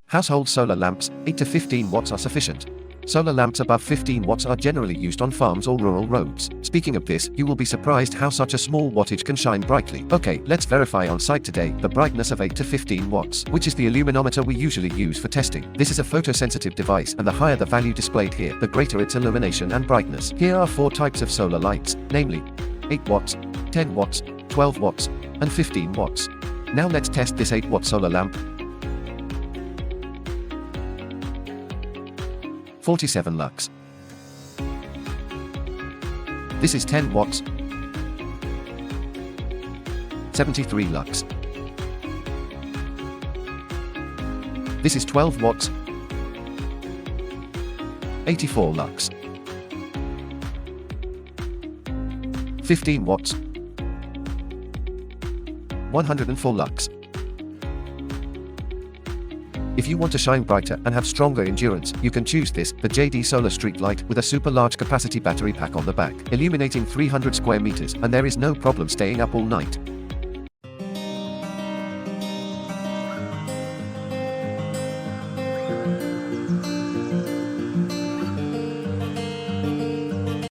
Household solar lamps, 8 to 15 watts are sufficient. Solar lamps above 15 watts are generally used on farms or rural roads. Speaking of this, you will be surprised how such a small wattage can shine brightly. Okay, let's verify on site today the brightness of 8 to 15 watts, which is the illumiноmeter we usually use for testing. This is a photosensitive device, and the higher the value displayed here, the greater its illumination and brightness. Here are 4 types of solar lights, namely 8 watts, 10 watts, 12 watts, and 15 watts. Now let's test this 8 watt solar lamp. 47 lux. This is 10 watts. 73 lux. This is 12 watts. 84 lux. 15 watts. 104 lux. If you want to shine brighter and have stronger endurance, you can choose this, the JD Solar Street Light with a super large capacity battery pack on the back, illuminating 300 square meters, and there is no problem staying up all night.